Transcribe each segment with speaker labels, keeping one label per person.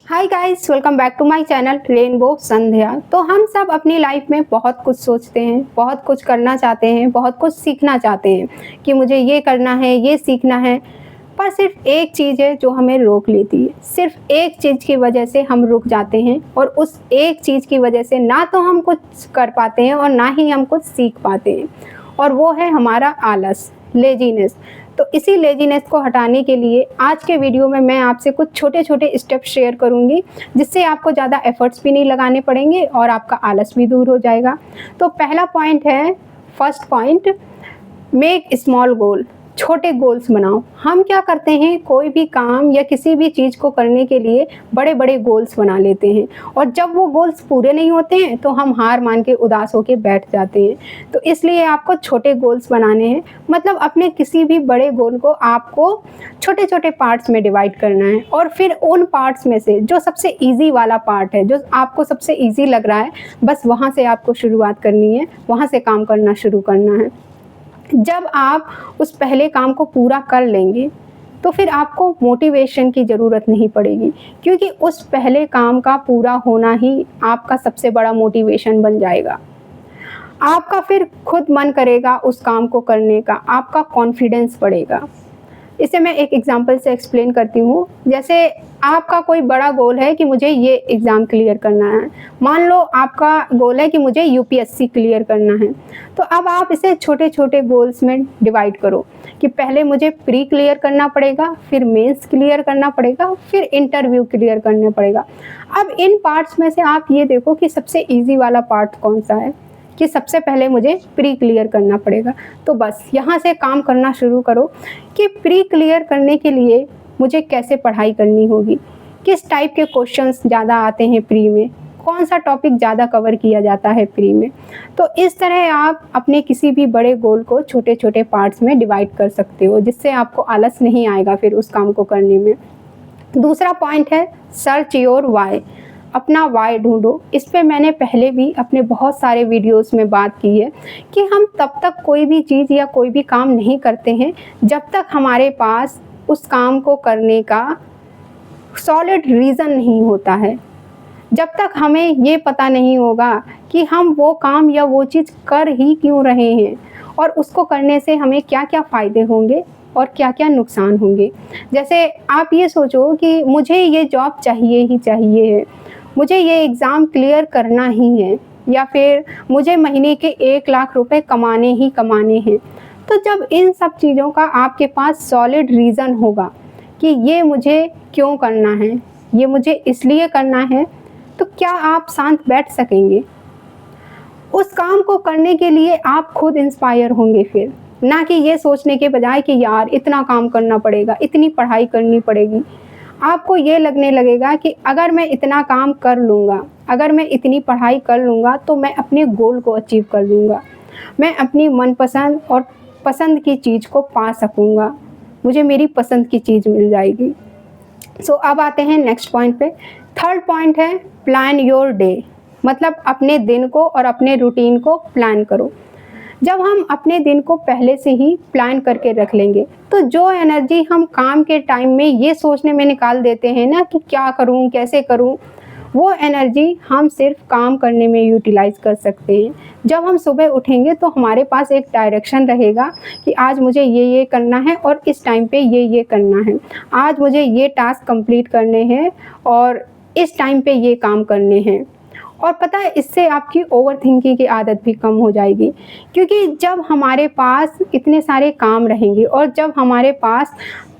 Speaker 1: Hi guys, welcome back to my channel rainbow Sandhya. तो हम सब अपनी लाइफ में बहुत कुछ सोचते हैं, बहुत कुछ करना चाहते हैं, बहुत कुछ सीखना चाहते हैं कि मुझे ये करना है, ये सीखना है। पर सिर्फ एक चीज़ है जो हमें रोक लेती है। सिर्फ एक चीज़ की वजह से हम रुक जाते हैं और उस एक चीज़ की वजह से ना तो हम कुछ कर पाते हैं और ना ही हम कुछ सीख पाते हैं, और वो है हमारा आलस, लेज़ीनेस। तो इसी लेज़ीनेस को हटाने के लिए आज के वीडियो में मैं आपसे कुछ छोटे-छोटे स्टेप्स शेयर करूँगी, जिससे आपको ज़्यादा एफर्ट्स भी नहीं लगाने पड़ेंगे और आपका आलस भी दूर हो जाएगा। तो पहला पॉइंट है, first point, make small goal. छोटे गोल्स बनाओ। हम क्या करते हैं, कोई भी काम या किसी भी चीज़ को करने के लिए बड़े-बड़े गोल्स बना लेते हैं, और जब वो गोल्स पूरे नहीं होते हैं तो हम हार मान के उदास होके बैठ जाते हैं। तो इसलिए आपको छोटे गोल्स बनाने हैं। मतलब अपने किसी भी बड़े गोल को आपको छोटे-छोटे पार्ट्स में डिवाइड करना है, और फिर उन पार्ट्स में से जो सबसे ईज़ी वाला पार्ट है, जो आपको सबसे ईज़ी लग रहा है, बस वहाँ से आपको शुरुआत करनी है, वहाँ से काम करना शुरू करना है। जब आप उस पहले काम को पूरा कर लेंगे तो फिर आपको मोटिवेशन की ज़रूरत नहीं पड़ेगी, क्योंकि उस पहले काम का पूरा होना ही आपका सबसे बड़ा मोटिवेशन बन जाएगा। आपका फिर खुद मन करेगा उस काम को करने का, आपका कॉन्फिडेंस बढ़ेगा। इसे मैं एक एग्जांपल से एक्सप्लेन करती हूँ। जैसे आपका कोई बड़ा गोल है कि मुझे ये एग्ज़ाम क्लियर करना है। मान लो आपका गोल है कि मुझे यूपीएससी क्लियर करना है। तो अब आप इसे छोटे-छोटे गोल्स में डिवाइड करो कि पहले मुझे प्री क्लियर करना पड़ेगा, फिर मेंस क्लियर करना पड़ेगा, फिर इंटरव्यू क्लियर करना पड़ेगा। अब इन पार्ट्स में से आप ये देखो कि सबसे ईज़ी वाला पार्ट कौन-सा है, कि सबसे पहले मुझे प्री क्लियर करना पड़ेगा। तो बस यहाँ से काम करना शुरू करो कि प्री क्लियर करने के लिए मुझे कैसे पढ़ाई करनी होगी, किस टाइप के क्वेश्चंस ज़्यादा आते हैं प्री में, कौन सा टॉपिक ज़्यादा कवर किया जाता है प्री में। तो इस तरह आप अपने किसी भी बड़े गोल को छोटे-छोटे पार्ट्स में डिवाइड कर सकते हो, जिससे आपको आलस नहीं आएगा फिर उस काम को करने में। दूसरा पॉइंट है, सर्च योर व्हाई। अपना वाई ढूंढो। इस पे मैंने पहले भी अपने बहुत सारे वीडियोस में बात की है कि हम तब तक कोई भी चीज़ या कोई भी काम नहीं करते हैं जब तक हमारे पास उस काम को करने का सॉलिड रीज़न नहीं होता है। जब तक हमें ये पता नहीं होगा कि हम वो काम या वो चीज़ कर ही क्यों रहे हैं, और उसको करने से हमें क्या-क्या फ़ायदे होंगे और क्या-क्या नुकसान होंगे। जैसे आप ये सोचो कि मुझे ये जॉब चाहिए ही चाहिए है, मुझे ये एग्ज़ाम क्लियर करना ही है, या फिर मुझे महीने के 1 लाख रुपए कमाने ही कमाने हैं। तो जब इन सब चीज़ों का आपके पास सॉलिड रीज़न होगा कि ये मुझे क्यों करना है, ये मुझे इसलिए करना है, तो क्या आप शांत बैठ सकेंगे? उस काम को करने के लिए आप खुद इंस्पायर होंगे फिर, ना कि ये सोचने के बजाय कि यार इतना काम करना पड़ेगा, इतनी पढ़ाई करनी पड़ेगी। आपको ये लगने लगेगा कि अगर मैं इतना काम कर लूँगा, अगर मैं इतनी पढ़ाई कर लूँगा तो मैं अपने गोल को अचीव कर लूँगा। मैं अपनी मनपसंद और पसंद की चीज़ को पा सकूँगा। मुझे मेरी पसंद की चीज़ मिल जाएगी। सो अब आते हैं नेक्स्ट पॉइंट पे। थर्ड पॉइंट है, प्लान योर डे। मतलब अपने दिन को और अपने रूटीन को प्लान करो। जब हम अपने दिन को पहले से ही प्लान करके रख लेंगे तो जो एनर्जी हम काम के टाइम में ये सोचने में निकाल देते हैं ना कि क्या करूं, कैसे करूं, वो एनर्जी हम सिर्फ काम करने में यूटिलाइज कर सकते हैं। जब हम सुबह उठेंगे तो हमारे पास एक डायरेक्शन रहेगा कि आज मुझे ये करना है और इस टाइम पे ये करना है। आज मुझे ये टास्क कंप्लीट करने हैं और इस टाइम पे ये काम करने हैं। और पता है, इससे आपकी ओवर थिंकिंग की आदत भी कम हो जाएगी, क्योंकि जब हमारे पास इतने सारे काम रहेंगे और जब हमारे पास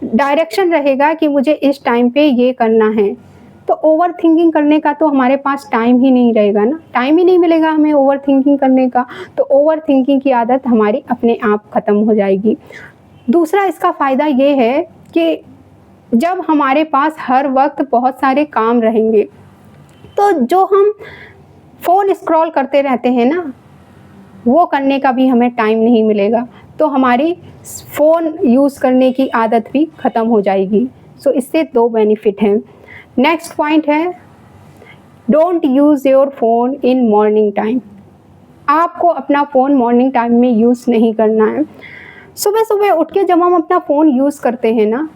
Speaker 1: डायरेक्शन रहेगा कि मुझे इस टाइम पे ये करना है, तो ओवर थिंकिंग करने का तो हमारे पास टाइम ही नहीं रहेगा ना, टाइम ही नहीं मिलेगा हमें ओवर थिंकिंग करने का। तो ओवर थिंकिंग की आदत हमारी अपने आप ख़त्म हो जाएगी। दूसरा इसका फ़ायदा ये है कि जब हमारे पास हर वक्त बहुत सारे काम रहेंगे तो जो हम फ़ोन स्क्रॉल करते रहते हैं ना, वो करने का भी हमें टाइम नहीं मिलेगा। तो हमारी फ़ोन यूज़ करने की आदत भी ख़त्म हो जाएगी। सो इससे 2 बेनिफिट हैं। नेक्स्ट पॉइंट है, don't use your phone in morning time. आपको अपना फ़ोन मॉर्निंग टाइम में यूज़ नहीं करना है। सुबह-सुबह उठ के जब हम अपना फ़ोन यूज़ करते हैं ना,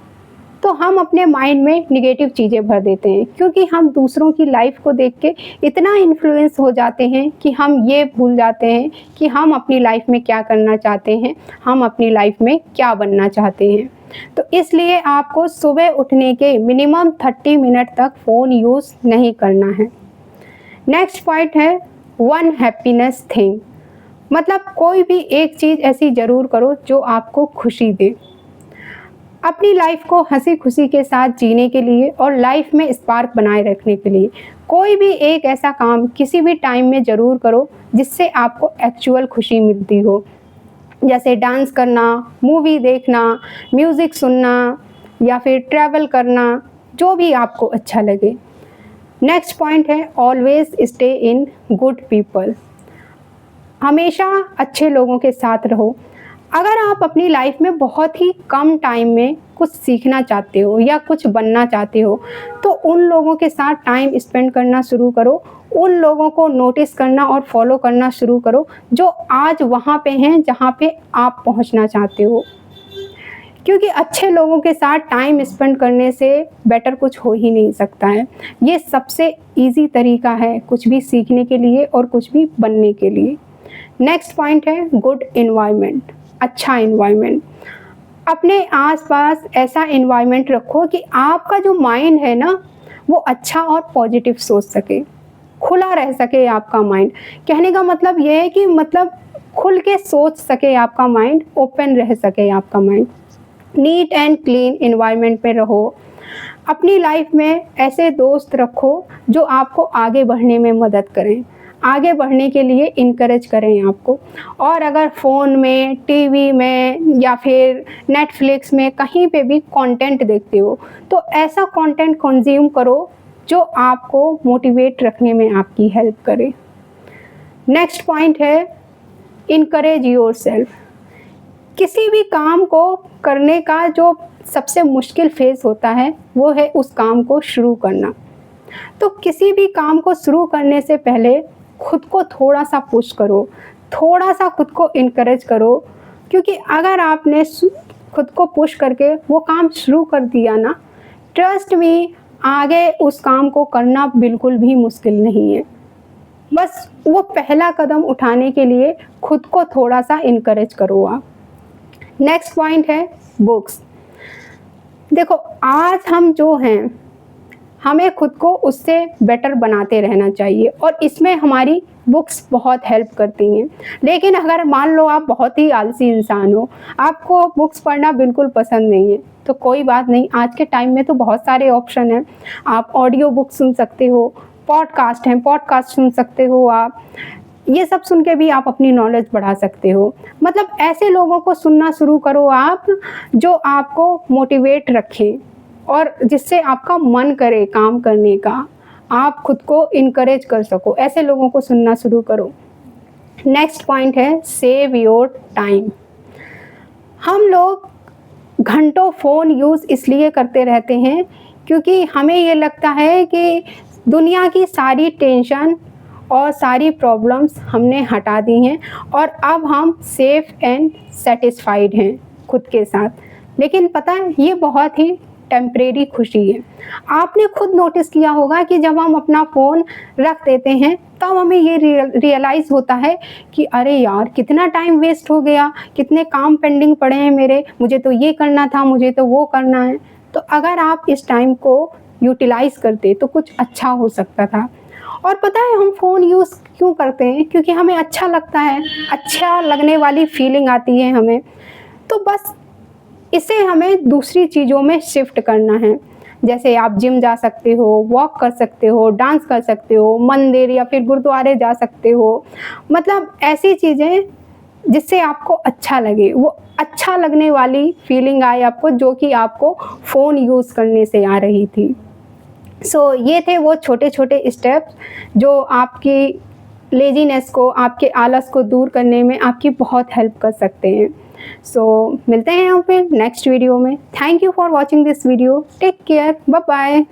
Speaker 1: तो हम अपने माइंड में नेगेटिव चीज़ें भर देते हैं, क्योंकि हम दूसरों की लाइफ को देख के इतना इन्फ्लुएंस हो जाते हैं कि हम ये भूल जाते हैं कि हम अपनी लाइफ में क्या करना चाहते हैं, हम अपनी लाइफ में क्या बनना चाहते हैं। तो इसलिए आपको सुबह उठने के मिनिमम 30 मिनट तक फ़ोन यूज़ नहीं करना है। नेक्स्ट पॉइंट है वन हैप्पीनेस थिंग, मतलब कोई भी एक चीज़ ऐसी ज़रूर करो जो आपको खुशी दे। अपनी लाइफ को हंसी खुशी के साथ जीने के लिए और लाइफ में स्पार्क बनाए रखने के लिए कोई भी एक ऐसा काम किसी भी टाइम में ज़रूर करो जिससे आपको एक्चुअल खुशी मिलती हो, जैसे डांस करना, मूवी देखना, म्यूज़िक सुनना या फिर ट्रैवल करना, जो भी आपको अच्छा लगे। नेक्स्ट पॉइंट है always stay in good people, हमेशा अच्छे लोगों के साथ रहो। अगर आप अपनी लाइफ में बहुत ही कम टाइम में कुछ सीखना चाहते हो या कुछ बनना चाहते हो तो उन लोगों के साथ टाइम स्पेंड करना शुरू करो, उन लोगों को नोटिस करना और फॉलो करना शुरू करो जो आज वहाँ पे हैं जहाँ पे आप पहुँचना चाहते हो, क्योंकि अच्छे लोगों के साथ टाइम स्पेंड करने से बेटर कुछ हो ही नहीं सकता है। ये सबसे इजी तरीका है कुछ भी सीखने के लिए और कुछ भी बनने के लिए। नेक्स्ट पॉइंट है गुड एनवायरनमेंट, अच्छा एनवायरनमेंट। अपने आसपास ऐसा एनवायरनमेंट रखो कि आपका जो माइंड है ना वो अच्छा और पॉजिटिव सोच सके, खुला रह सके आपका माइंड। कहने का मतलब ये है कि मतलब खुल के सोच सके आपका माइंड, ओपन रह सके आपका mind. Neat and clean environment में रहो। अपनी लाइफ में ऐसे दोस्त रखो जो आपको आगे बढ़ने में मदद करें, आगे बढ़ने के लिए इनकरेज करें आपको। और अगर फ़ोन में, टीवी में या फिर नेटफ्लिक्स में कहीं पे भी कंटेंट देखते हो तो ऐसा कंटेंट कंज्यूम करो जो आपको मोटिवेट रखने में आपकी हेल्प करे। नेक्स्ट पॉइंट है इनकरेज योरसेल्फ। किसी भी काम को करने का जो सबसे मुश्किल फेज़ होता है वो है उस काम को शुरू करना। तो किसी भी काम को शुरू करने से पहले खुद को थोड़ा सा पुश करो, थोड़ा सा खुद को इनकरेज करो, क्योंकि अगर आपने खुद को पुश करके वो काम शुरू कर दिया ना, ट्रस्ट मी, आगे उस काम को करना बिल्कुल भी मुश्किल नहीं है। बस वो पहला कदम उठाने के लिए खुद को थोड़ा सा इनकरेज करो आप। नेक्स्ट पॉइंट है बुक्स। देखो आज हम जो हैं हमें खुद को उससे बेटर बनाते रहना चाहिए और इसमें हमारी बुक्स बहुत हेल्प करती हैं। लेकिन अगर मान लो आप बहुत ही आलसी इंसान हो, आपको बुक्स पढ़ना बिल्कुल पसंद नहीं है, तो कोई बात नहीं, आज के टाइम में तो बहुत सारे ऑप्शन हैं। आप ऑडियो बुक सुन सकते हो, पॉडकास्ट हैं, पॉडकास्ट सुन सकते हो आप, ये सब सुन के भी आप अपनी नॉलेज बढ़ा सकते हो। मतलब ऐसे लोगों को सुनना शुरू करो आप जो आपको मोटिवेट रखें और जिससे आपका मन करे काम करने का, आप खुद को इनकरेज कर सको, ऐसे लोगों को सुनना शुरू करो। नेक्स्ट पॉइंट है सेव योर टाइम। हम लोग घंटों फ़ोन यूज़ इसलिए करते रहते हैं क्योंकि हमें ये लगता है कि दुनिया की सारी टेंशन और सारी प्रॉब्लम्स हमने हटा दी हैं और अब हम सेफ एंड सेटिस्फाइड हैं खुद के साथ। लेकिन पता है ये बहुत ही टेम्परेरी खुशी है। आपने खुद नोटिस किया होगा कि जब हम अपना फ़ोन रख देते हैं तब हमें ये रियलाइज़ होता है कि अरे यार कितना टाइम वेस्ट हो गया, कितने काम पेंडिंग पड़े हैं मेरे, मुझे तो ये करना था, मुझे तो वो करना है। तो अगर आप इस टाइम को यूटिलाइज़ करते तो कुछ अच्छा हो सकता था। और पता है हम फ़ोन यूज़ क्यों करते हैं? क्योंकि हमें अच्छा लगता है, अच्छा लगने वाली फीलिंग आती है हमें। तो बस इसे हमें दूसरी चीज़ों में शिफ्ट करना है। जैसे आप जिम जा सकते हो, वॉक कर सकते हो, डांस कर सकते हो, मंदिर या फिर गुरुद्वारे जा सकते हो। मतलब ऐसी चीज़ें जिससे आपको अच्छा लगे, वो अच्छा लगने वाली फीलिंग आए आपको जो कि आपको फ़ोन यूज़ करने से आ रही थी। ये थे वो छोटे छोटे स्टेप्स जो आपकी लेज़ीनेस को, आपके आलस को दूर करने में आपकी बहुत हेल्प कर सकते हैं। मिलते हैं हम फिर नेक्स्ट वीडियो में। Thank you for watching this video. Take care, bye bye.